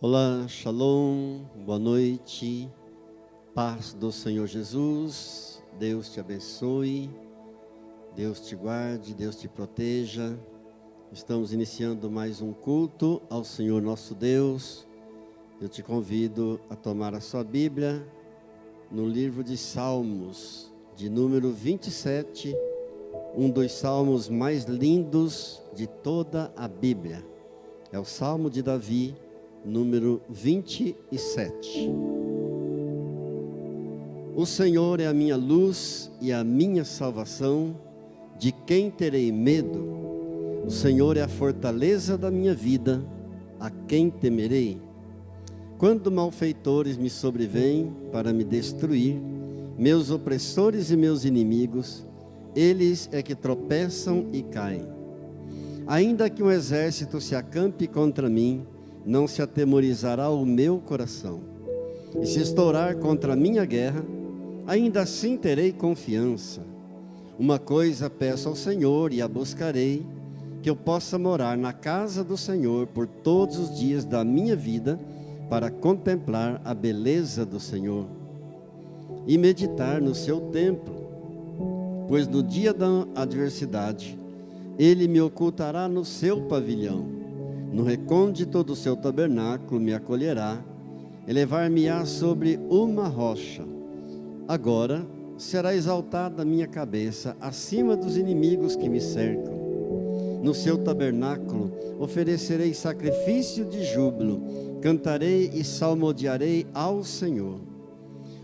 Olá, shalom, boa noite, paz do Senhor Jesus, Deus te abençoe, Deus te guarde, Deus te proteja. Estamos iniciando mais um culto ao Senhor nosso Deus. Eu te convido a tomar a sua Bíblia no livro de Salmos, de número 27, um dos salmos mais lindos de toda a Bíblia. É o Salmo de Davi, número 27. O Senhor é a minha luz e a minha salvação, de quem terei medo? O Senhor é a fortaleza da minha vida, a quem temerei? Quando malfeitores me sobrevêm para me destruir, meus opressores e meus inimigos, eles é que tropeçam e caem. Ainda que um exército se acampe contra mim, não se atemorizará o meu coração. E se estourar contra a minha guerra, ainda assim terei confiança. Uma coisa peço ao Senhor e a buscarei, que eu possa morar na casa do Senhor por todos os dias da minha vida, para contemplar a beleza do Senhor e meditar no seu templo. Pois no dia da adversidade, Ele me ocultará no seu pavilhão. No recôndito do seu tabernáculo me acolherá, elevar-me-á sobre uma rocha. Agora será exaltada a minha cabeça acima dos inimigos que me cercam. No seu tabernáculo oferecerei sacrifício de júbilo, cantarei e salmodiarei ao Senhor.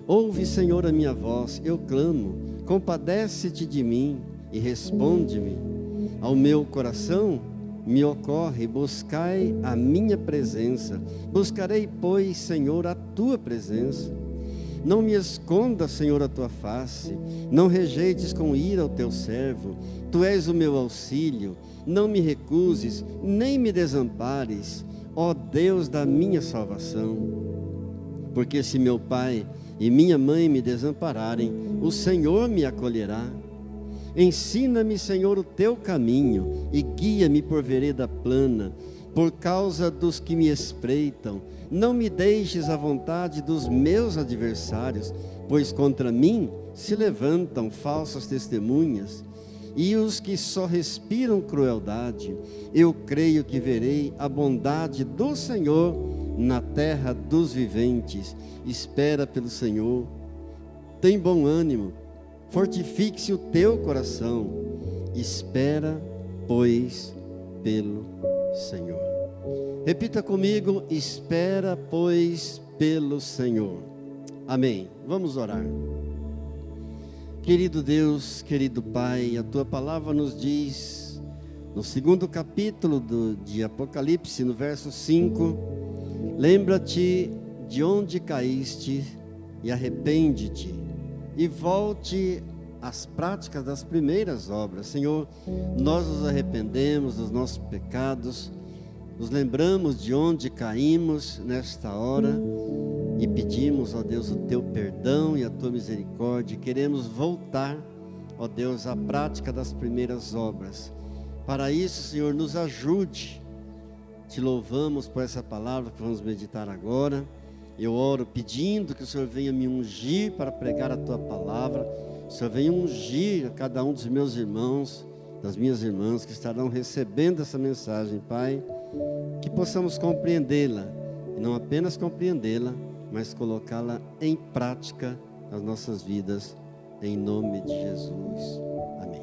Ouve, Senhor, a minha voz, eu clamo, compadece-te de mim e responde-me. Ao meu coração me ocorre, buscai a minha presença. Buscarei, pois, Senhor, a tua presença. Não me esconda, Senhor, a tua face. Não rejeites com ira o teu servo. Tu és o meu auxílio. Não me recuses, nem me desampares, ó Deus da minha salvação. Porque se meu pai e minha mãe me desampararem, o Senhor me acolherá. Ensina-me, Senhor, o teu caminho e guia-me por vereda plana, por causa dos que me espreitam. Não me deixes à vontade dos meus adversários, pois contra mim se levantam falsas testemunhas e os que só respiram crueldade. Eu creio que verei a bondade do Senhor na terra dos viventes. Espera pelo Senhor, tem bom ânimo. Fortifique-se o teu coração, espera, pois, pelo Senhor. Repita comigo, espera, pois, pelo Senhor. Amém. Vamos orar. Querido Deus, querido Pai, a tua palavra nos diz, no 2º capítulo de Apocalipse, no verso 5, lembra-te de onde caíste e arrepende-te, e volte às práticas das primeiras obras. Senhor, nós nos arrependemos dos nossos pecados, nos lembramos de onde caímos nesta hora e pedimos, ó Deus, o teu perdão e a tua misericórdia. Queremos voltar, ó Deus, à prática das primeiras obras. Para isso, Senhor, nos ajude. Te louvamos por essa palavra que vamos meditar agora. Eu oro pedindo que o Senhor venha me ungir para pregar a tua palavra. O Senhor venha ungir a cada um dos meus irmãos, das minhas irmãs que estarão recebendo essa mensagem, Pai. Que possamos compreendê-la, e não apenas compreendê-la, mas colocá-la em prática nas nossas vidas, em nome de Jesus. Amém.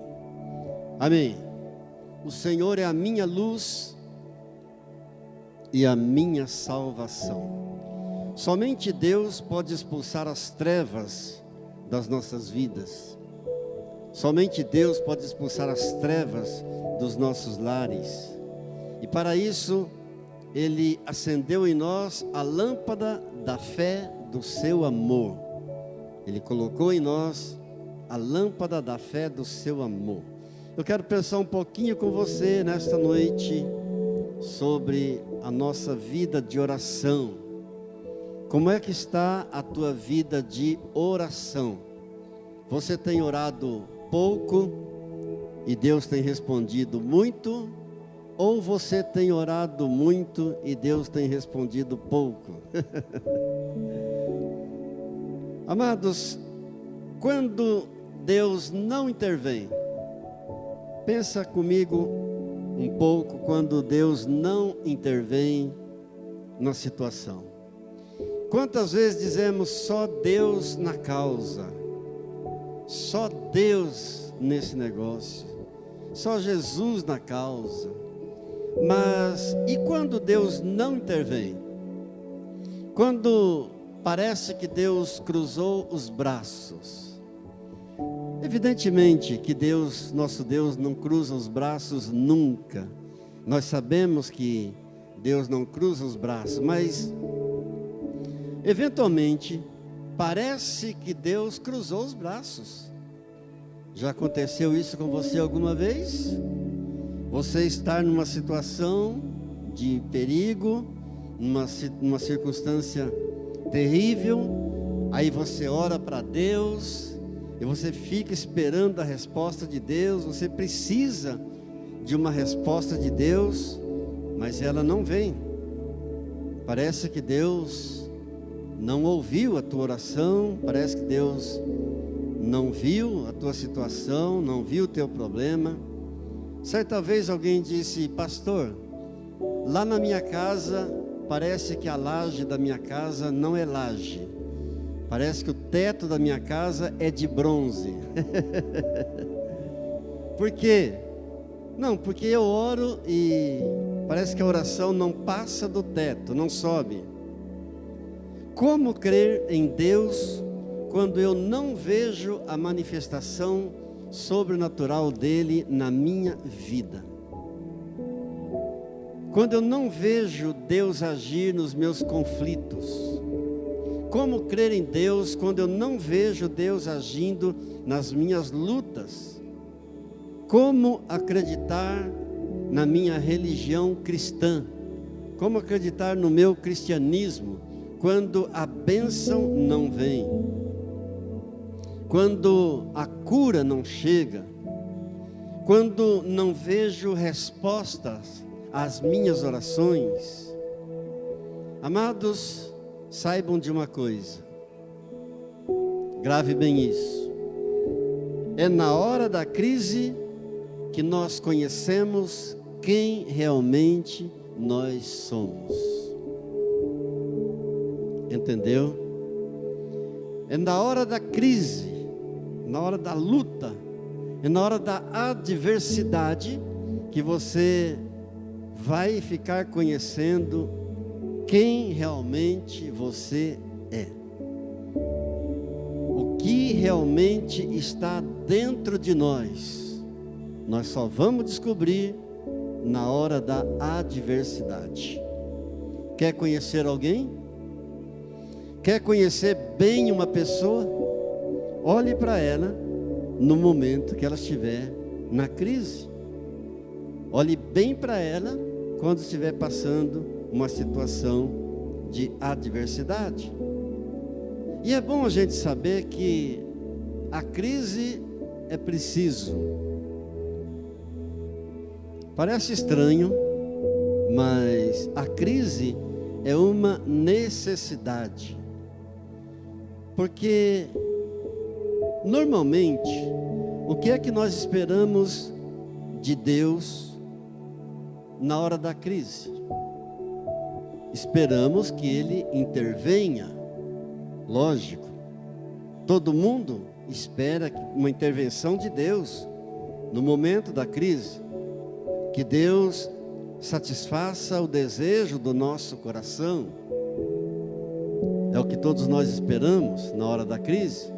Amém. O Senhor é a minha luz e a minha salvação. Somente Deus pode expulsar as trevas das nossas vidas. Somente Deus pode expulsar as trevas dos nossos lares. E para isso, Ele acendeu em nós a lâmpada da fé do seu amor. Ele colocou em nós a lâmpada da fé do seu amor. Eu quero pensar um pouquinho com você nesta noite sobre a nossa vida de oração. Como é que está a tua vida de oração? Você tem orado pouco e Deus tem respondido muito? Ou você tem orado muito e Deus tem respondido pouco? Amados, quando Deus não intervém, pensa comigo um pouco quando Deus não intervém na situação. Quantas vezes dizemos só Deus na causa, só Deus nesse negócio, só Jesus na causa. Mas e quando Deus não intervém? Quando parece que Deus cruzou os braços. Evidentemente que Deus, nosso Deus, não cruza os braços nunca. Nós sabemos que Deus não cruza os braços, mas eventualmente parece que Deus cruzou os braços. Já aconteceu isso com você alguma vez? Você estar numa situação de perigo, numa circunstância terrível, aí você ora para Deus, e você fica esperando a resposta de Deus, você precisa de uma resposta de Deus, mas ela não vem. Parece que Deus não ouviu a tua oração, parece que Deus não viu a tua situação, não viu o teu problema. Certa vez alguém disse: pastor, lá na minha casa, parece que a laje da minha casa não é laje. Parece que o teto da minha casa é de bronze. Por quê? Não, porque eu oro e parece que a oração não passa do teto, não sobe. Como crer em Deus quando eu não vejo a manifestação sobrenatural dele na minha vida? Quando eu não vejo Deus agir nos meus conflitos? Como crer em Deus quando eu não vejo Deus agindo nas minhas lutas? Como acreditar na minha religião cristã? Como acreditar no meu cristianismo quando a bênção não vem? Quando a cura não chega? Quando não vejo respostas às minhas orações? Amados, saibam de uma coisa, grave bem isso: é na hora da crise que nós conhecemos quem realmente nós somos. Entendeu? É na hora da crise, na hora da luta, é na hora da adversidade que você vai ficar conhecendo quem realmente você é. O que realmente está dentro de nós, nós só vamos descobrir na hora da adversidade. Quer conhecer alguém? Quer conhecer bem uma pessoa? Olhe para ela no momento que ela estiver na crise. Olhe bem para ela quando estiver passando uma situação de adversidade. E é bom a gente saber que a crise é preciso. Parece estranho, mas a crise é uma necessidade. Porque normalmente, o que é que nós esperamos de Deus na hora da crise? Esperamos que Ele intervenha. Lógico, todo mundo espera uma intervenção de Deus no momento da crise, que Deus satisfaça o desejo do nosso coração. É o que todos nós esperamos na hora da crise.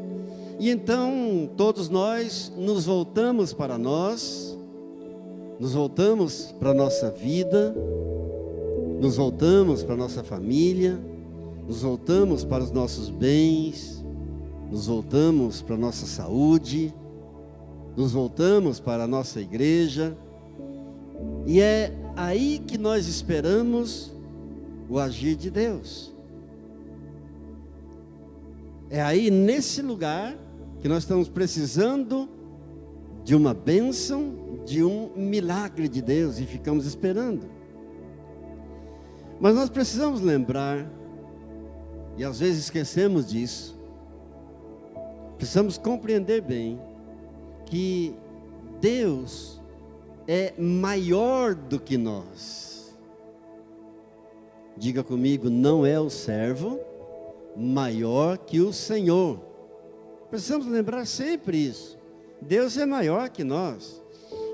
E então todos nós nos voltamos para nós, nos voltamos para a nossa vida, nos voltamos para a nossa família, nos voltamos para os nossos bens, nos voltamos para a nossa saúde, nos voltamos para a nossa igreja. E é aí que nós esperamos o agir de Deus. É aí, nesse lugar, que nós estamos precisando de uma bênção de um milagre de Deus e ficamos esperando. Mas nós precisamos lembrar, e às vezes esquecemos disso, precisamos compreender bem que Deus é maior do que nós. Diga comigo, não é o servo maior que o Senhor. Precisamos lembrar sempre isso. Deus é maior que nós.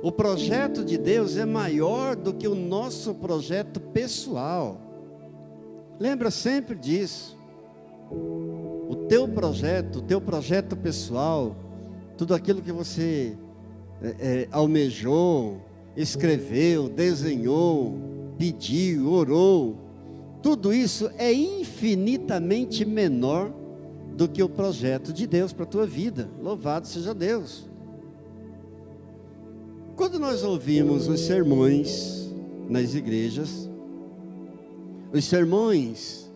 O projeto de Deus é maior do que o nosso projeto pessoal. Lembra sempre disso. O teu projeto pessoal, tudo aquilo que você almejou, escreveu, desenhou, pediu, orou, tudo isso é infinitamente menor do que o projeto de Deus para a tua vida. Louvado seja Deus. Quando nós ouvimos os sermões nas igrejas, os sermões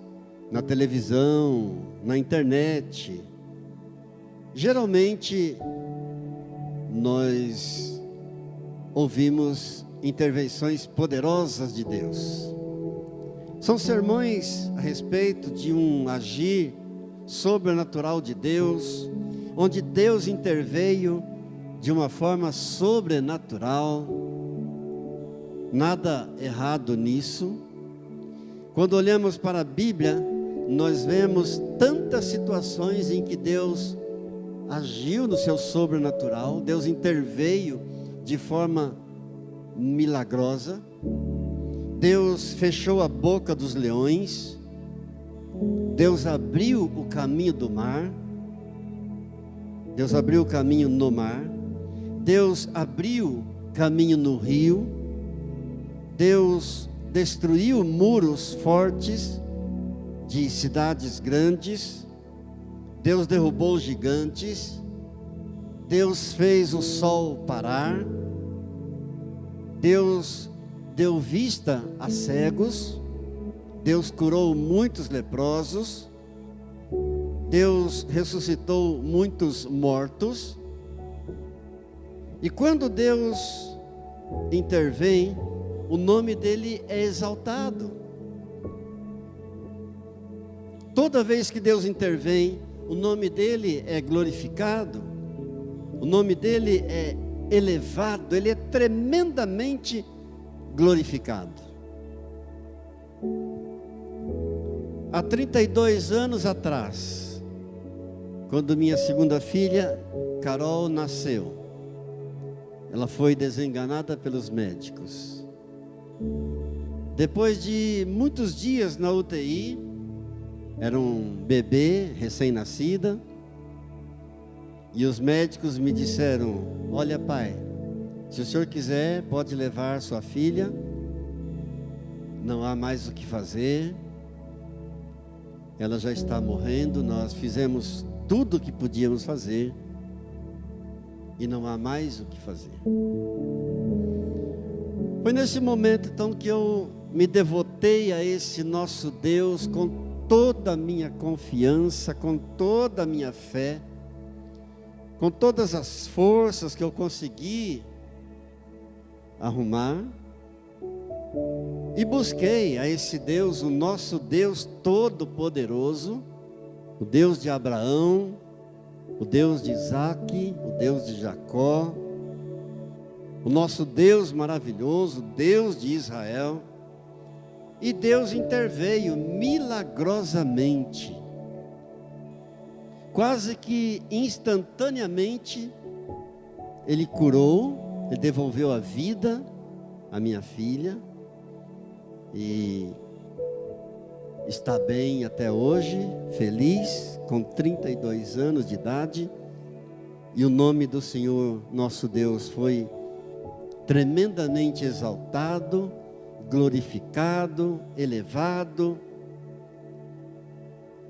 na televisão, na internet, geralmente nós ouvimos intervenções poderosas de Deus. São sermões a respeito de um agir sobrenatural de Deus, onde Deus interveio de uma forma sobrenatural. Nada errado nisso. Quando olhamos para a Bíblia, nós vemos tantas situações em que Deus agiu no seu sobrenatural, Deus interveio de forma milagrosa. Deus fechou a boca dos leões, Deus abriu o caminho do mar, Deus abriu o caminho no mar, Deus abriu caminho no rio, Deus destruiu muros fortes de cidades grandes, Deus derrubou gigantes, Deus fez o sol parar, Deus deu vista a cegos, Deus curou muitos leprosos, Deus ressuscitou muitos mortos. E quando Deus intervém, o nome dele é exaltado. Toda vez que Deus intervém, o nome dele é glorificado, o nome dele é elevado, ele é tremendamente glorificado. Há 32 anos atrás, quando minha segunda filha, Carol, nasceu, ela foi desenganada pelos médicos. Depois de muitos dias na UTI, era um bebê recém-nascida, e os médicos me disseram: olha, pai, se o senhor quiser, pode levar sua filha, não há mais o que fazer, ela já está morrendo, nós fizemos tudo o que podíamos fazer, e não há mais o que fazer. Foi nesse momento então que eu me devotei a esse nosso Deus com toda a minha confiança, com toda a minha fé, com todas as forças que eu consegui arrumar, e busquei a esse Deus, o nosso Deus todo-poderoso, o Deus de Abraão, o Deus de Isaque, o Deus de Jacó, o nosso Deus maravilhoso, Deus de Israel. E Deus interveio milagrosamente, quase que instantaneamente. Ele curou, ele devolveu a vida à minha filha, e está bem até hoje, feliz, com 32 anos de idade, e o nome do Senhor nosso Deus foi tremendamente exaltado, glorificado, elevado.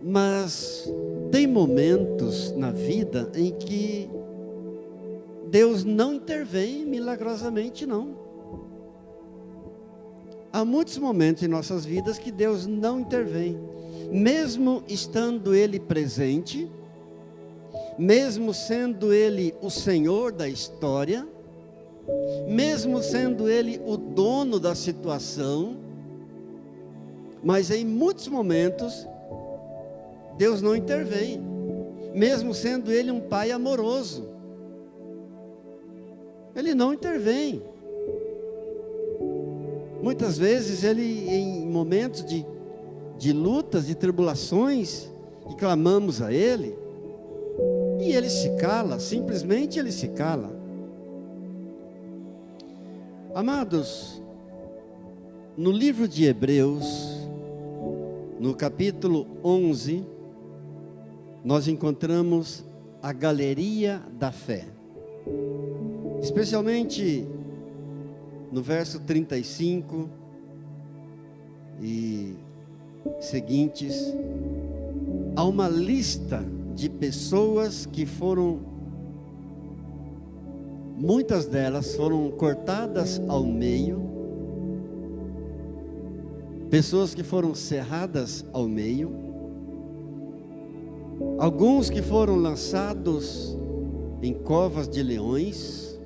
Mas tem momentos na vida em que Deus não intervém milagrosamente, não. Há muitos momentos em nossas vidas que Deus não intervém, mesmo estando Ele presente, mesmo sendo Ele o Senhor da história, mesmo sendo ele o dono da situação, mas em muitos momentos Deus não intervém, mesmo sendo ele um pai amoroso, ele não intervém. Muitas vezes ele, em momentos de lutas, de tribulações, e clamamos a ele, e ele se cala, simplesmente ele se cala. Amados, no livro de Hebreus, no capítulo 11, nós encontramos a galeria da fé, especialmente no verso 35 e seguintes. Há uma lista de pessoas que foram, muitas delas foram cortadas ao meio, pessoas que foram cerradas ao meio, alguns que foram lançados em covas de leões,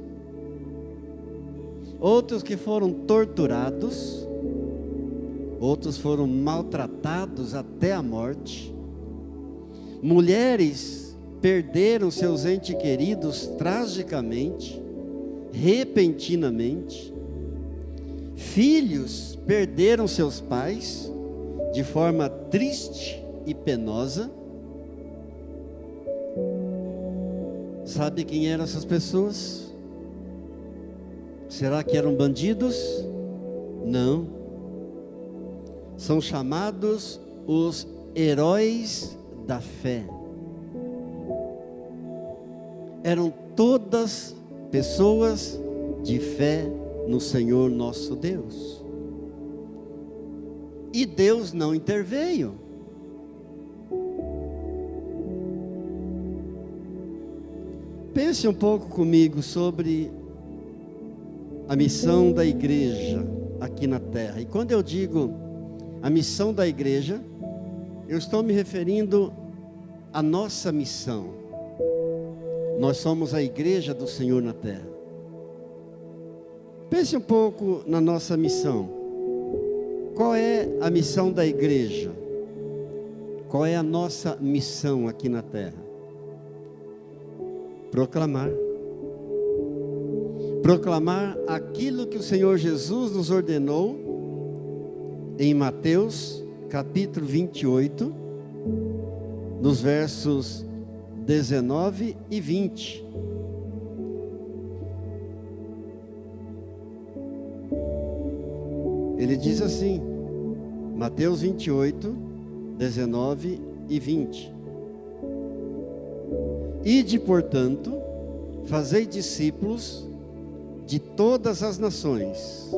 outros que foram torturados, outros foram maltratados até a morte. Mulheres perderam seus entes queridos tragicamente, repentinamente. Filhos perderam seus pais de forma triste e penosa. Sabe quem eram essas pessoas? Será que eram bandidos? Não. São chamados os heróis da fé. Eram todas pessoas de fé no Senhor nosso Deus. E Deus não interveio. Pense um pouco comigo sobre a missão da igreja aqui na terra. E quando eu digo a missão da igreja, eu estou me referindo à nossa missão. Nós somos a igreja do Senhor na terra. Pense um pouco na nossa missão. Qual é a missão da igreja? Qual é a nossa missão aqui na terra? Proclamar. Proclamar aquilo que o Senhor Jesus nos ordenou em Mateus capítulo 28, nos versos 19 e 20. Ele diz assim, Mateus 28, 19 e 20. Ide, portanto, fazei discípulos de todas as nações,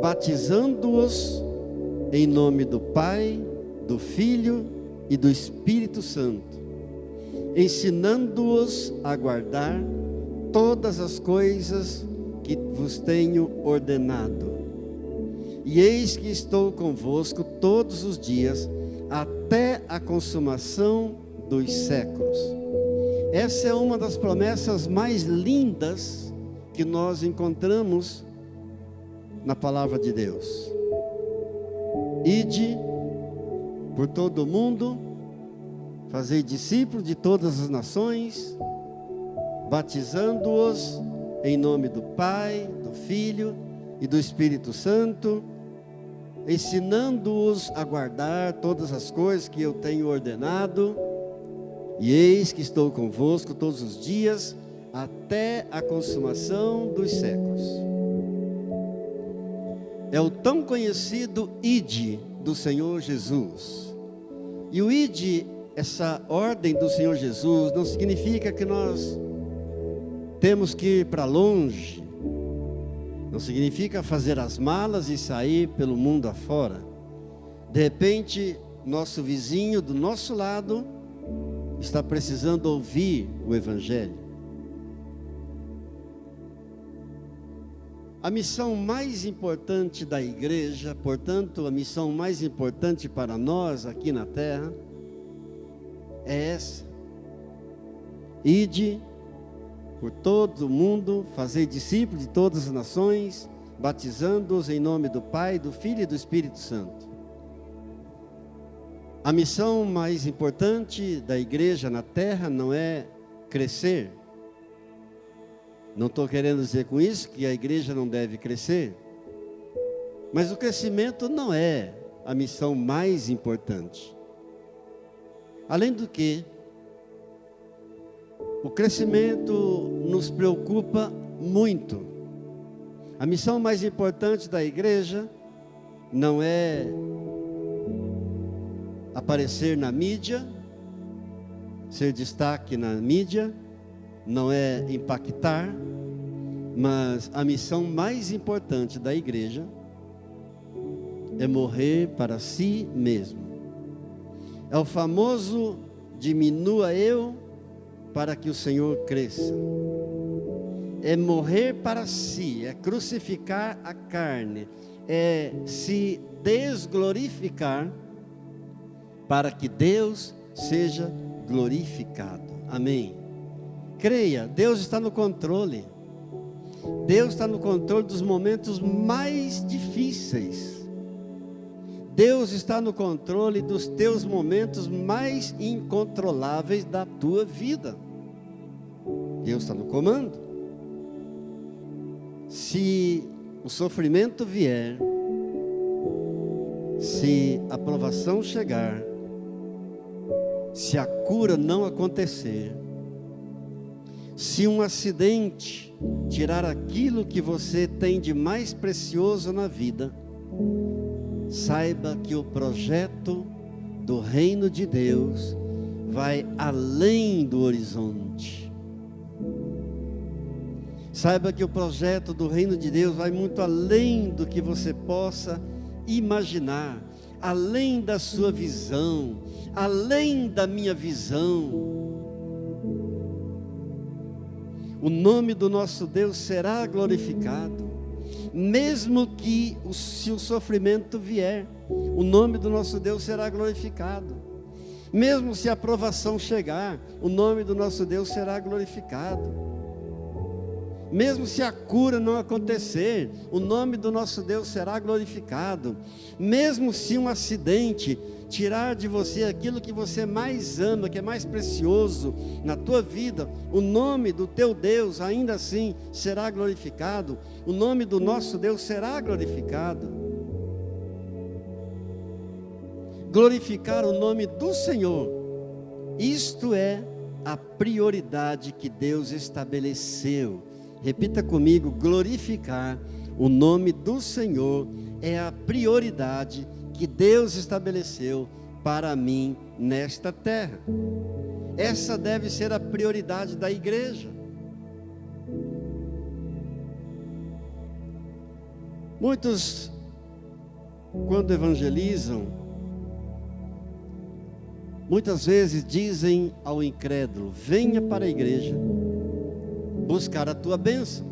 batizando-os em nome do Pai, do Filho e do Espírito Santo, ensinando-os a guardar todas as coisas que vos tenho ordenado. E eis que estou convosco todos os dias, até a consumação dos séculos. Essa é uma das promessas mais lindas que nós encontramos na palavra de Deus. Ide por todo o mundo, fazei discípulos de todas as nações, batizando-os em nome do Pai, do Filho e do Espírito Santo, ensinando-os a guardar todas as coisas que eu tenho ordenado, e eis que estou convosco todos os dias, até a consumação dos séculos. É o tão conhecido ide do Senhor Jesus. E o ide, essa ordem do Senhor Jesus, não significa que nós temos que ir para longe. Não significa fazer as malas e sair pelo mundo afora. De repente, nosso vizinho do nosso lado está precisando ouvir o Evangelho. A missão mais importante da igreja, portanto, a missão mais importante para nós aqui na terra, é essa: ide, por todo o mundo, fazei discípulos de todas as nações, batizando-os em nome do Pai, do Filho e do Espírito Santo. A missão mais importante da igreja na terra não é crescer. Não estou querendo dizer com isso que a igreja não deve crescer. Mas o crescimento não é a missão mais importante. Além do que, o crescimento nos preocupa muito. A missão mais importante da igreja não é aparecer na mídia, ser destaque na mídia, não é impactar, mas a missão mais importante da igreja é morrer para si mesmo. É o famoso diminua eu para que o Senhor cresça. É morrer para si, é crucificar a carne, é se desglorificar para que Deus seja glorificado. Amém. Creia, Deus está no controle. Deus está no controle dos momentos mais difíceis. Deus está no controle dos teus momentos mais incontroláveis da tua vida. Deus está no comando. Se o sofrimento vier, se a provação chegar, se a cura não acontecer, se um acidente tirar aquilo que você tem de mais precioso na vida, saiba que o projeto do reino de Deus vai além do horizonte. Saiba que o projeto do reino de Deus vai muito além do que você possa imaginar, além da sua visão, além da minha visão. O nome do nosso Deus será glorificado, mesmo que se o sofrimento vier, o nome do nosso Deus será glorificado. Mesmo se a provação chegar, o nome do nosso Deus será glorificado. Mesmo se a cura não acontecer, o nome do nosso Deus será glorificado. Mesmo se um acidente tirar de você aquilo que você mais ama, que é mais precioso na tua vida, o nome do teu Deus ainda assim será glorificado. O nome do nosso Deus será glorificado. Glorificar o nome do Senhor, isto é a prioridade que Deus estabeleceu. Repita comigo: glorificar o nome do Senhor é a prioridade que Deus estabeleceu para mim nesta terra. Essa deve ser a prioridade da igreja. Muitos, quando evangelizam, muitas vezes dizem ao incrédulo: venha para a igreja buscar a tua bênção.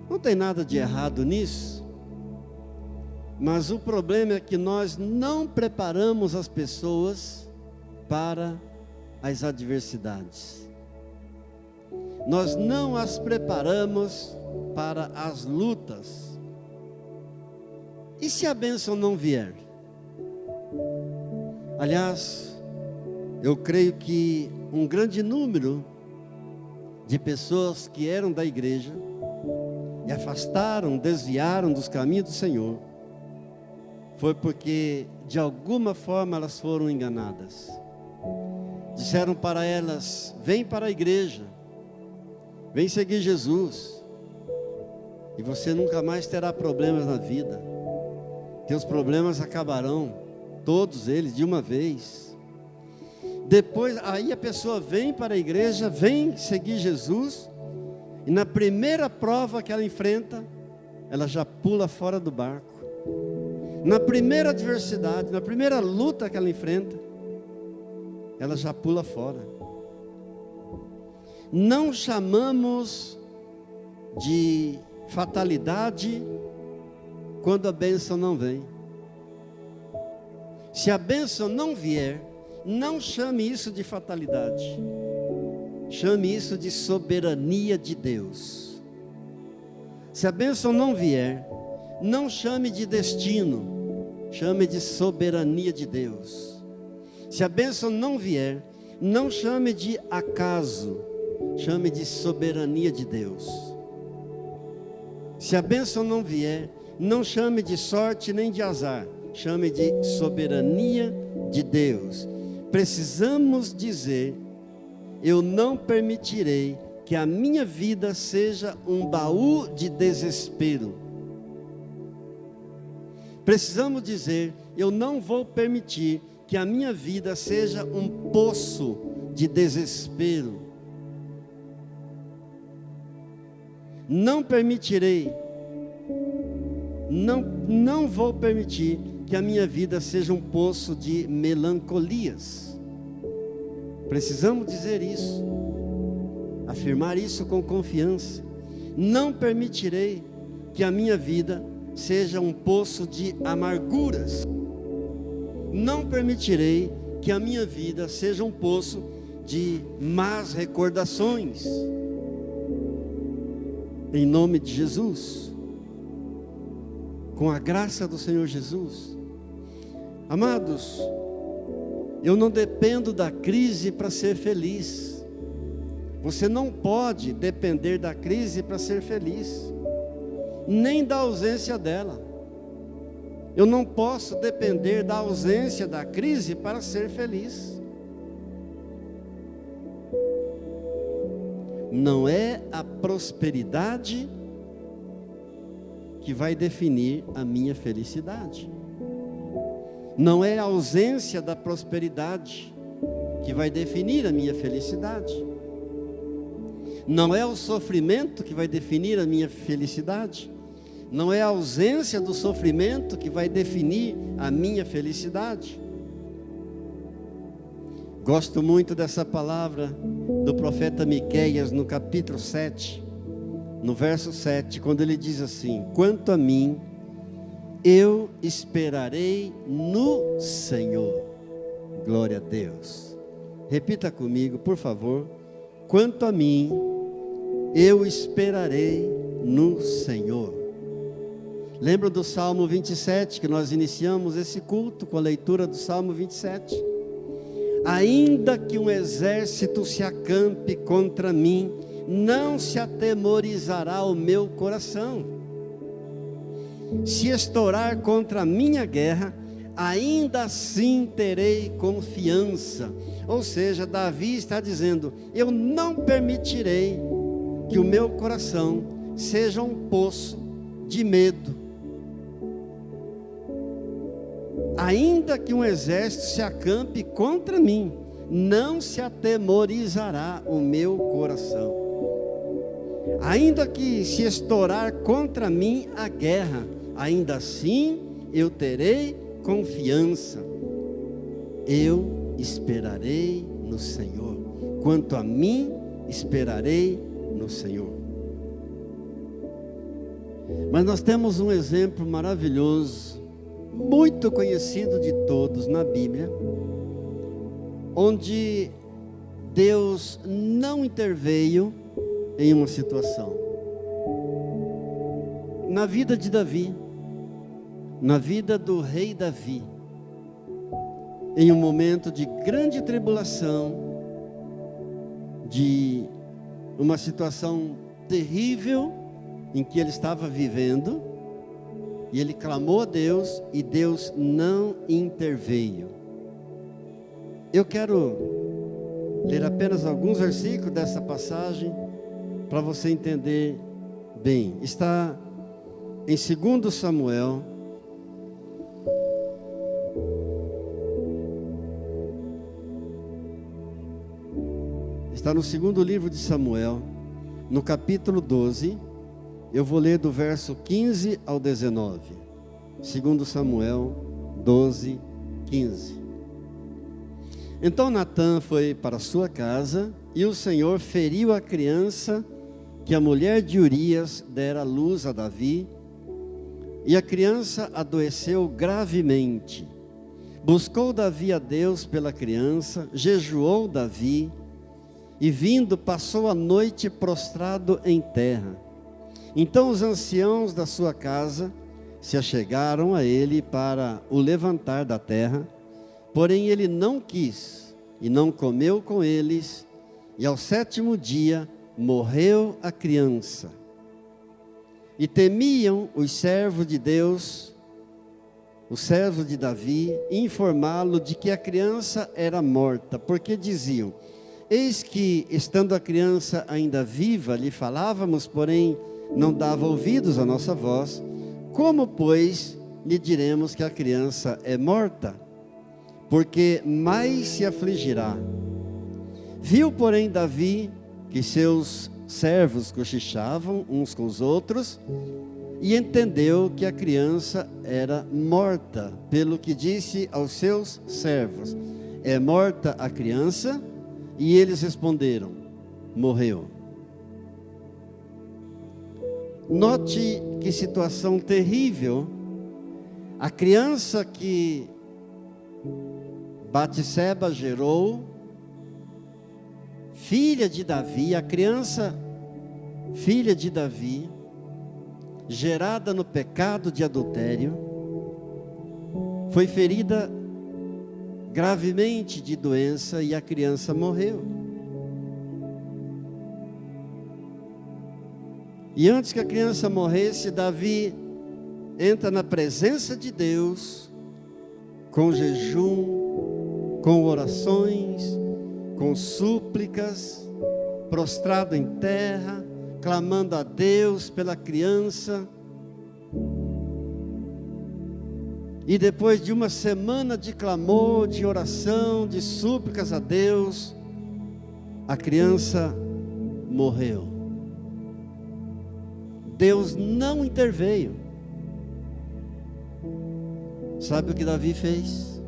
Não tem nada de errado nisso, mas o problema é que nós não preparamos as pessoas para as adversidades. Nós não as preparamos para as lutas. E se a bênção não vier? Aliás, eu creio que um grande número de pessoas que eram da igreja e afastaram, desviaram dos caminhos do Senhor, foi porque de alguma forma elas foram enganadas. Disseram para elas: vem para a igreja, vem seguir Jesus, e você nunca mais terá problemas na vida. Teus problemas acabarão, todos eles de uma vez. Depois, aí a pessoa vem para a igreja, vem seguir Jesus, e na primeira prova que ela enfrenta, ela já pula fora do barco. Na primeira adversidade, na primeira luta que ela enfrenta, ela já pula fora. Não chamamos de fatalidade quando a bênção não vem. Se a bênção não vier, não chame isso de fatalidade. chame isso de soberania de Deus. Se a bênção não vier, não chame de destino, chame de soberania de Deus. Se a bênção não vier, não chame de acaso, chame de soberania de Deus. Se a bênção não vier, não chame de sorte nem de azar, chame de soberania de Deus. Precisamos dizer: eu não permitirei que a minha vida seja um baú de desespero. Precisamos dizer: eu não vou permitir que a minha vida seja um poço de desespero. Não permitirei, não vou permitir que a minha vida seja um poço de melancolias. Precisamos dizer isso, afirmar isso com confiança. Não permitirei que a minha vida seja um poço de amarguras. Não permitirei que a minha vida seja um poço de más recordações. Em nome de Jesus, com a graça do Senhor Jesus. Amados, eu não dependo da crise para ser feliz. Você não pode depender da crise para ser feliz, nem da ausência dela. Eu não posso depender da ausência da crise para ser feliz. Não é a prosperidade que vai definir a minha felicidade. Não é a ausência da prosperidade que vai definir a minha felicidade. Não é o sofrimento que vai definir a minha felicidade. Não é a ausência do sofrimento que vai definir a minha felicidade. Gosto muito dessa palavra do profeta Miqueias no capítulo 7, no verso 7, quando ele diz assim: quanto a mim, eu esperarei no Senhor. Glória a Deus. Repita comigo, por favor. Quanto a mim, eu esperarei no Senhor. Lembra do Salmo 27, que nós iniciamos esse culto com a leitura do Salmo 27? Ainda que um exército se acampe contra mim, não se atemorizará o meu coração. Se estourar contra a minha guerra, ainda assim terei confiança. Ou seja, Davi está dizendo: eu não permitirei que o meu coração seja um poço de medo. Ainda que um exército se acampe contra mim, não se atemorizará o meu coração. Ainda que se estourar contra mim a guerra, ainda assim eu terei confiança. Eu esperarei no Senhor. Quanto a mim, esperarei no Senhor. Mas nós temos um exemplo maravilhoso, muito conhecido de todos na Bíblia, onde Deus não interveio em uma situação. Na vida de Davi, na vida do rei Davi, em um momento de grande tribulação, de uma situação terrível em que ele estava vivendo, e ele clamou a Deus, e Deus não interveio. Eu quero ler apenas alguns versículos dessa passagem, para você entender bem. Está em 2 Samuel, está no segundo livro de Samuel, no capítulo 12, eu vou ler do verso 15 ao 19, 2 Samuel 12, 15. Então Natã foi para sua casa, e o Senhor feriu a criança que a mulher de Urias dera à luz a Davi, e a criança adoeceu gravemente. Buscou Davi a Deus pela criança, jejuou Davi, e vindo passou a noite prostrado em terra. Então os anciãos da sua casa se achegaram a ele para o levantar da terra, porém ele não quis e não comeu com eles, e ao 7º dia morreu a criança. E temiam os servos de Deus, os servos de Davi, informá-lo de que a criança era morta, porque diziam: eis que, estando a criança ainda viva, lhe falávamos, porém não dava ouvidos à nossa voz. Como, pois, lhe diremos que a criança é morta? Porque mais se afligirá. Viu, porém, Davi que seus servos cochichavam uns com os outros, e entendeu que a criança era morta, pelo que disse aos seus servos: é morta a criança? E eles responderam: morreu. Note que situação terrível. A criança que Batseba gerou, filha de Davi, a criança, filha de Davi, gerada no pecado de adultério, foi ferida gravemente de doença e a criança morreu. E antes que a criança morresse, Davi entra na presença de Deus, com jejum, com orações, com súplicas, prostrado em terra, clamando a Deus pela criança. E depois de uma semana de clamor, de oração, de súplicas a Deus, a criança morreu. Deus não interveio. Sabe o que Davi fez?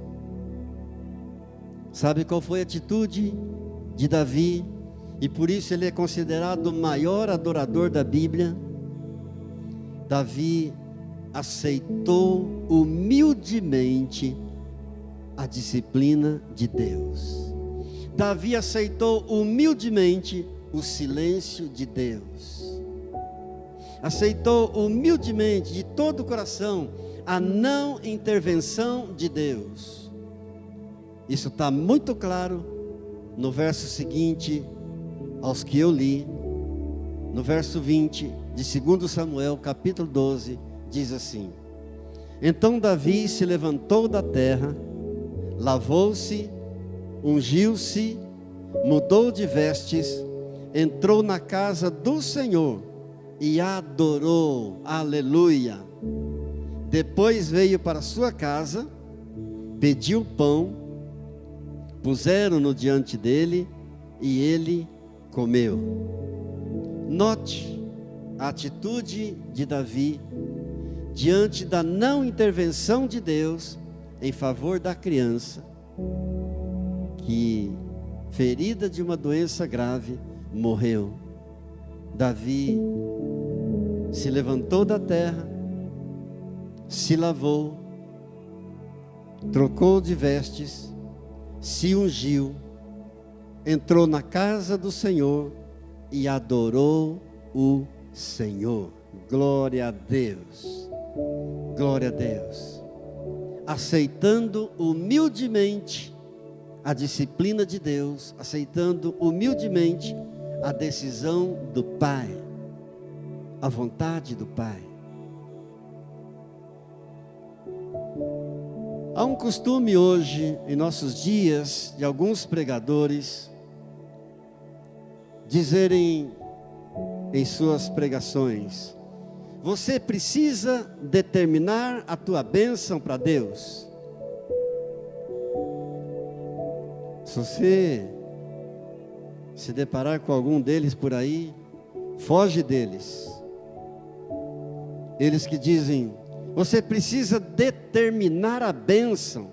Sabe qual foi a atitude de Davi? E por isso ele é considerado o maior adorador da Bíblia. Davi aceitou humildemente a disciplina de Deus. Davi aceitou humildemente o silêncio de Deus. Aceitou humildemente, de todo o coração, a não intervenção de Deus. Isso está muito claro no verso seguinte aos que eu li, no verso 20 de 2 Samuel, capítulo 12, diz assim: então Davi se levantou da terra, lavou-se, ungiu-se, mudou de vestes, entrou na casa do Senhor e adorou, aleluia. Depois veio para sua casa, pediu pão, puseram-no diante dele e ele comeu. Note a atitude de Davi diante da não intervenção de Deus em favor da criança, que, ferida de uma doença grave, morreu. Davi se levantou da terra, se lavou, trocou de vestes, se ungiu, entrou na casa do Senhor e adorou o Senhor. Glória a Deus, glória a Deus. Aceitando humildemente a disciplina de Deus, aceitando humildemente a decisão do Pai, a vontade do Pai. Há um costume hoje, em nossos dias, de alguns pregadores dizerem em suas pregações: você precisa determinar a tua bênção para Deus. Se você se deparar com algum deles por aí, foge deles. Eles que dizem: você precisa determinar a bênção.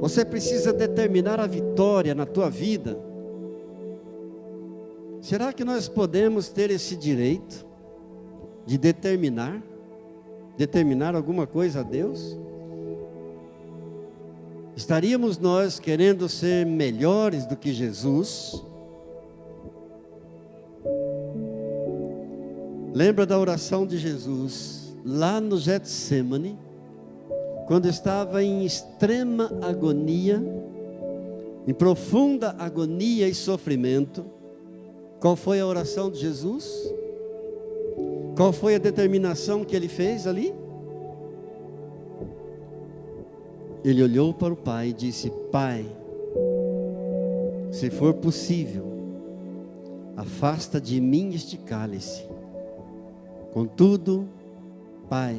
Você precisa determinar a vitória na tua vida. Será que nós podemos ter esse direito de determinar alguma coisa a Deus? Estaríamos nós querendo ser melhores do que Jesus? Lembra da oração de Jesus lá no Getsêmani, quando estava em extrema agonia, em profunda agonia e sofrimento? Qual foi a oração de Jesus? Qual foi a determinação que ele fez ali? Ele olhou para o Pai e disse: Pai, se for possível, afasta de mim este cálice. Contudo, Pai,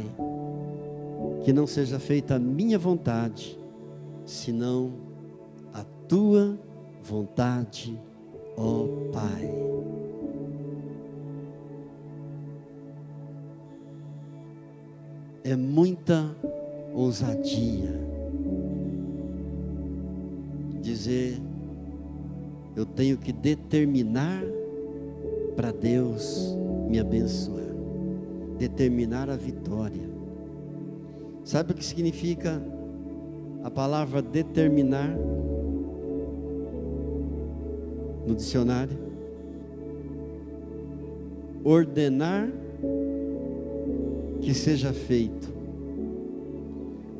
que não seja feita a minha vontade, senão a tua vontade, ó Pai. É muita ousadia dizer: eu tenho que determinar para Deus me abençoar, determinar a vitória. Sabe o que significa a palavra determinar no dicionário? Ordenar que seja feito,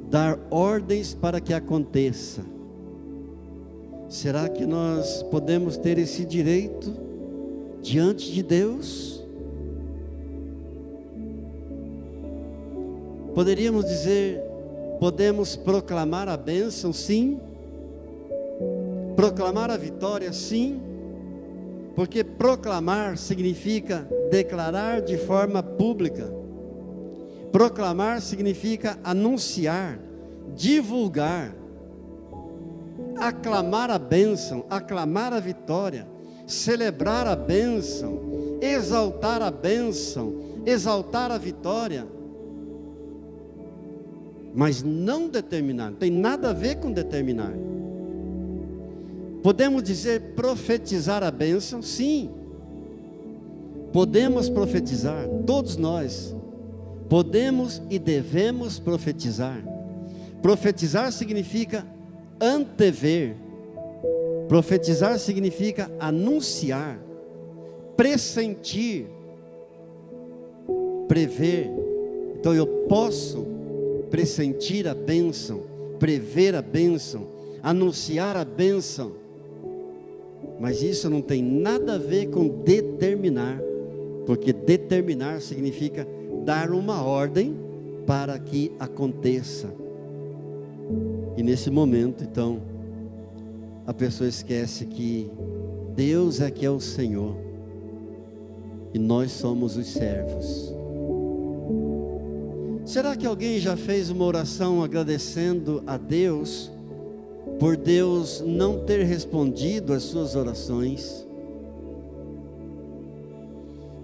dar ordens para que aconteça. Será que nós podemos ter esse direito diante de Deus? Poderíamos dizer, podemos proclamar a bênção, sim. Proclamar a vitória, sim. Porque proclamar significa declarar de forma pública. Proclamar significa anunciar, divulgar, aclamar a bênção, aclamar a vitória, celebrar a bênção, exaltar a bênção, exaltar a vitória. Mas não determinar, não tem nada a ver com determinar. Podemos dizer profetizar a bênção? Sim. Podemos profetizar, todos nós. Podemos e devemos profetizar. Profetizar significa antever. Profetizar significa anunciar, pressentir, prever. Então eu posso pressentir a bênção, prever a bênção, anunciar a bênção. Mas isso não tem nada a ver com determinar, porque determinar significa dar uma ordem para que aconteça. E nesse momento, então, a pessoa esquece que Deus é que é o Senhor e nós somos os servos. Será que alguém já fez uma oração agradecendo a Deus por Deus não ter respondido às suas orações?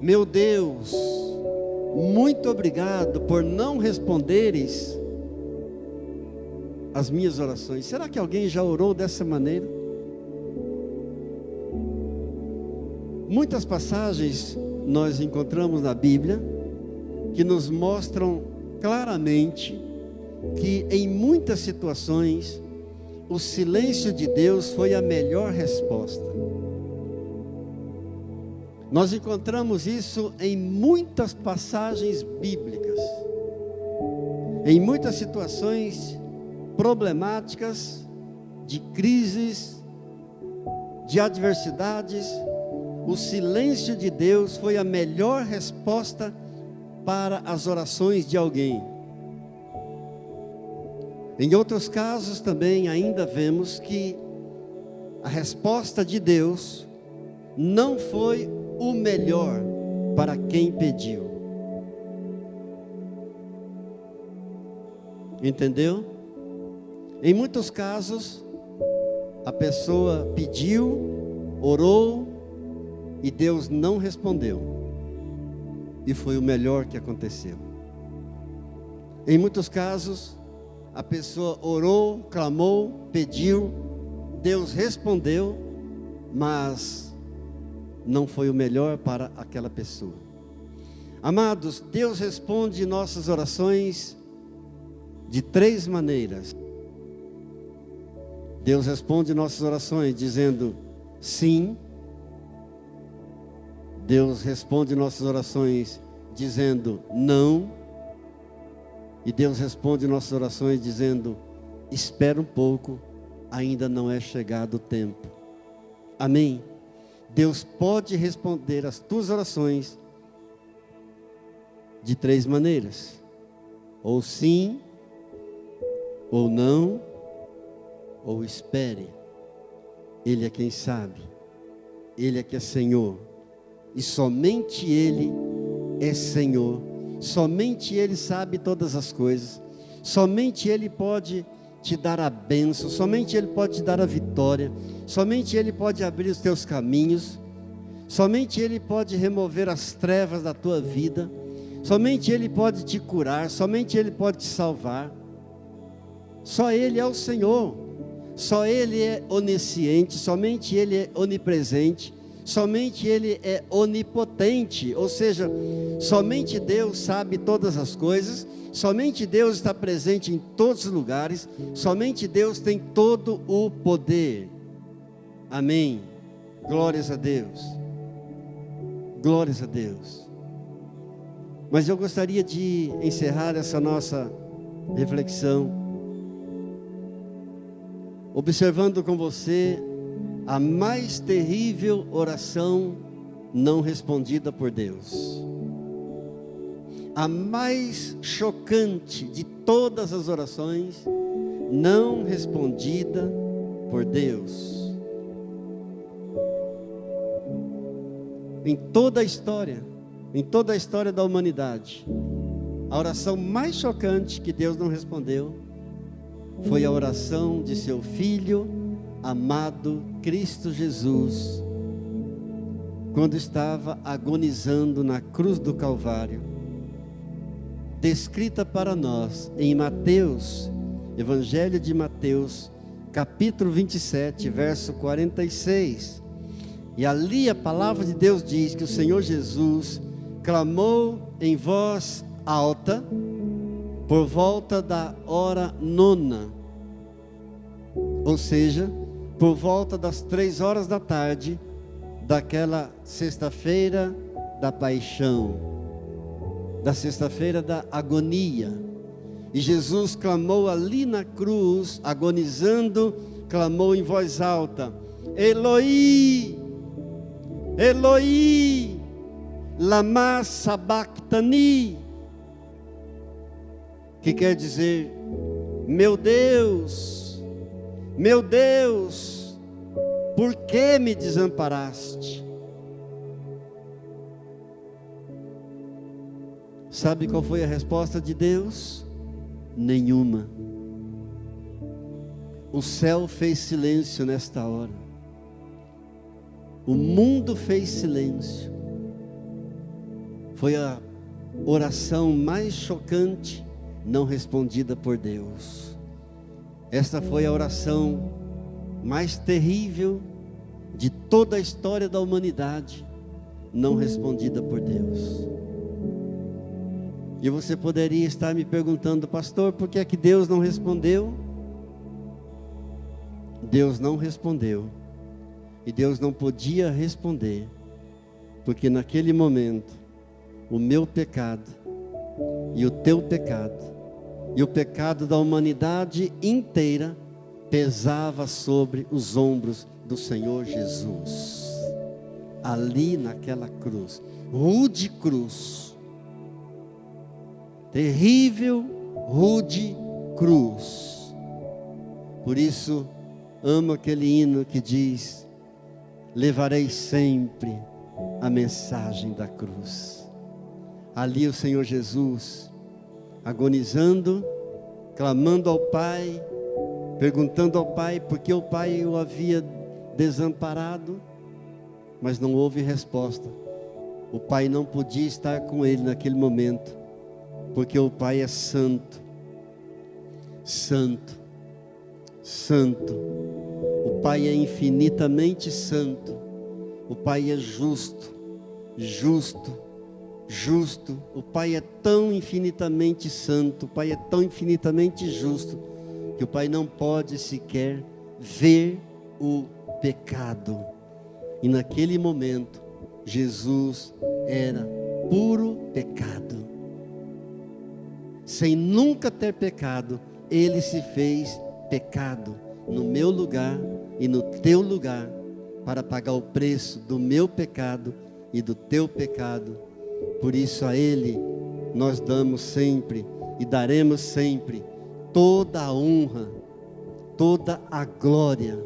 Meu Deus, muito obrigado por não responderes as minhas orações. Será que alguém já orou dessa maneira? Muitas passagens nós encontramos na Bíblia que nos mostram claramente que em muitas situações o silêncio de Deus foi a melhor resposta. Nós encontramos isso em muitas passagens bíblicas, em muitas situações problemáticas, de crises, de adversidades. O silêncio de Deus foi a melhor resposta para as orações de alguém. Em outros casos também ainda vemos que a resposta de Deus não foi o melhor para quem pediu. Entendeu? Em muitos casos, a pessoa pediu, orou e Deus não respondeu. E foi o melhor que aconteceu. Em muitos casos, a pessoa orou, clamou, pediu, Deus respondeu, mas não foi o melhor para aquela pessoa. Amados, Deus responde nossas orações de 3 maneiras. Deus responde nossas orações dizendo sim. Deus responde nossas orações dizendo não. E Deus responde nossas orações dizendo: espera um pouco, ainda não é chegado o tempo. Amém? Deus pode responder as tuas orações de 3 maneiras: ou sim, ou não, ou espere. Ele é quem sabe, Ele é que é Senhor, e somente Ele é Senhor, somente Ele sabe todas as coisas, somente Ele pode te dar a bênção, somente Ele pode te dar a vitória, somente Ele pode abrir os teus caminhos, somente Ele pode remover as trevas da tua vida, somente Ele pode te curar, somente Ele pode te salvar. Só Ele é o Senhor, só Ele é onisciente, somente Ele é onipresente, somente Ele é onipotente, ou seja, somente Deus sabe todas as coisas, somente Deus está presente em todos os lugares, somente Deus tem todo o poder. Amém. Glórias a Deus. Glórias a Deus. Mas eu gostaria de encerrar essa nossa reflexão observando com você a mais terrível oração não respondida por Deus. A mais chocante de todas as orações não respondida por Deus. Em toda a história da humanidade, a oração mais chocante que Deus não respondeu foi a oração de seu Filho amado Cristo Jesus, quando estava agonizando na cruz do Calvário, descrita para nós em Mateus, Evangelho de Mateus, capítulo 27, verso 46. E ali a palavra de Deus diz que o Senhor Jesus clamou em voz alta, por volta da hora 9, ou seja, por volta das 3 horas da tarde, daquela sexta-feira da paixão, da sexta-feira da agonia. E Jesus clamou ali na cruz, agonizando, clamou em voz alta: Eloi, Eloi, lama sabachthani, que quer dizer: meu Deus, por que me desamparaste? Sabe qual foi a resposta de Deus? Nenhuma. O céu fez silêncio nesta hora, o mundo fez silêncio. Foi a oração mais chocante não respondida por Deus. Esta foi a oração mais terrível de toda a história da humanidade, não respondida por Deus. E você poderia estar me perguntando: pastor, por que é que Deus não respondeu? Deus não respondeu, e Deus não podia responder, porque naquele momento o meu pecado e o teu pecado e o pecado da humanidade inteira pesava sobre os ombros do Senhor Jesus, ali naquela cruz, rude cruz, terrível, rude cruz. Por isso amo aquele hino que diz: levarei sempre a mensagem da cruz. Ali o Senhor Jesus, agonizando, clamando ao Pai, perguntando ao Pai porque o Pai o havia desamparado, mas não houve resposta. O Pai não podia estar com ele naquele momento, porque o Pai é santo, santo, santo. O Pai é infinitamente santo. O Pai é justo, justo, justo. O Pai é tão infinitamente santo, o Pai é tão infinitamente justo, que o Pai não pode sequer ver o pecado. E naquele momento, Jesus era puro pecado. Sem nunca ter pecado, ele se fez pecado no meu lugar e no teu lugar, para pagar o preço do meu pecado e do teu pecado. Por isso a ele nós damos sempre e daremos sempre toda a honra, toda a glória,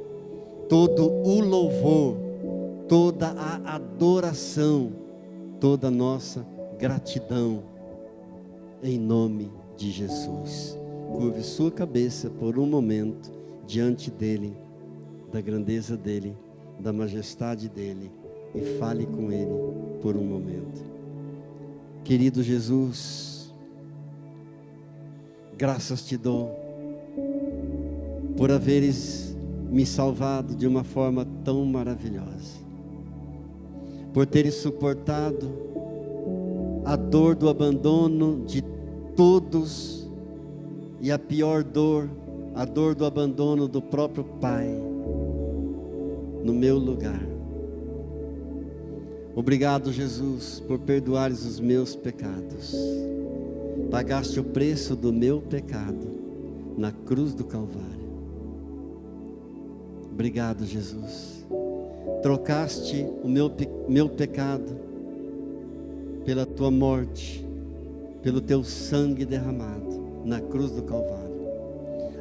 todo o louvor, toda a adoração, toda a nossa gratidão, em nome de Jesus. Curve sua cabeça por um momento diante dele, da grandeza dele, da majestade dele, e fale com ele por um momento. Querido Jesus, graças te dou por haveres me salvado de uma forma tão maravilhosa, por teres suportado a dor do abandono de todos, e a pior dor, a dor do abandono do próprio Pai, no meu lugar. Obrigado, Jesus, por perdoares os meus pecados. Pagaste o preço do meu pecado na cruz do Calvário. Obrigado, Jesus. Trocaste o meu pecado pela tua morte, pelo teu sangue derramado na cruz do Calvário.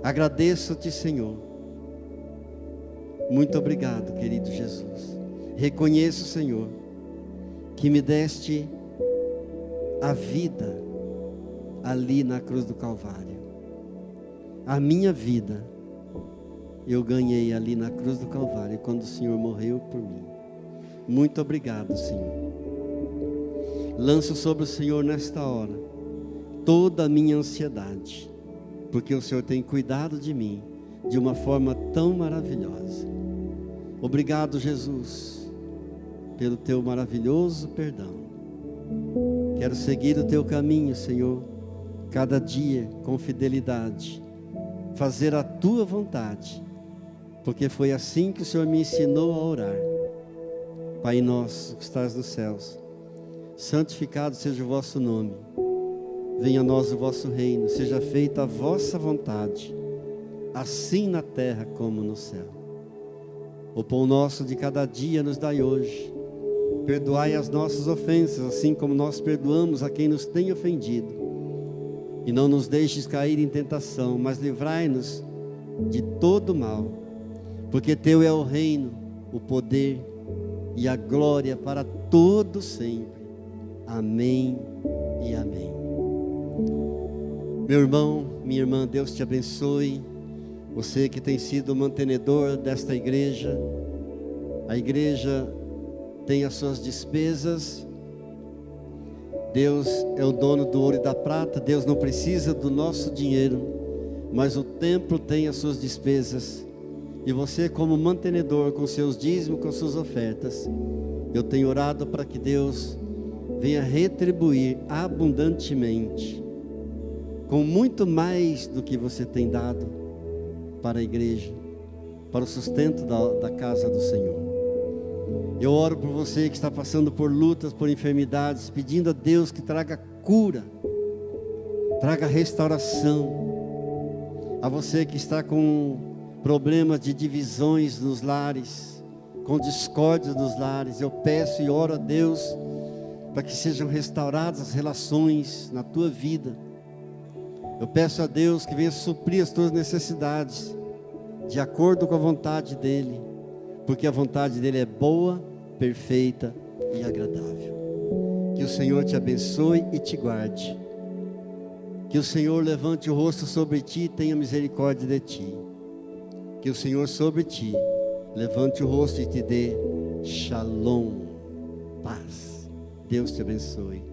Agradeço-te, Senhor. Muito obrigado, querido Jesus. Reconheço, Senhor, que me deste a vida ali na cruz do Calvário. A minha vida eu ganhei ali na cruz do Calvário, quando o Senhor morreu por mim. Muito obrigado, Senhor. Lanço sobre o Senhor nesta hora toda a minha ansiedade, porque o Senhor tem cuidado de mim de uma forma tão maravilhosa. Obrigado, Jesus, pelo teu maravilhoso perdão. Quero seguir o teu caminho, Senhor, cada dia com fidelidade, fazer a tua vontade, porque foi assim que o Senhor me ensinou a orar. Pai nosso que estás nos céus, santificado seja o vosso nome. Venha a nós o vosso reino, seja feita a vossa vontade, assim na terra como no céu. O pão nosso de cada dia nos dai hoje. Perdoai as nossas ofensas, assim como nós perdoamos a quem nos tem ofendido. E não nos deixes cair em tentação, mas livrai-nos de todo mal. Porque teu é o reino, o poder e a glória para todo sempre. Amém e amém. Meu irmão, minha irmã, Deus te abençoe. Você que tem sido o mantenedor desta igreja. A igreja tem as suas despesas. Deus é o dono do ouro e da prata. Deus não precisa do nosso dinheiro, mas o templo tem as suas despesas. E você, como mantenedor, com seus dízimos, com suas ofertas, eu tenho orado para que Deus venha retribuir abundantemente, com muito mais do que você tem dado para a igreja, para o sustento da casa do Senhor. Eu oro por você que está passando por lutas, por enfermidades, pedindo a Deus que traga cura, traga restauração. A você que está com problemas de divisões nos lares, com discórdias nos lares, eu peço e oro a Deus para que sejam restauradas as relações na tua vida. Eu peço a Deus que venha suprir as tuas necessidades, de acordo com a vontade dEle, porque a vontade dEle é boa, perfeita e agradável. Que o Senhor te abençoe e te guarde. Que o Senhor levante o rosto sobre ti e tenha misericórdia de ti. Que o Senhor sobre ti levante o rosto e te dê shalom, paz. Deus te abençoe.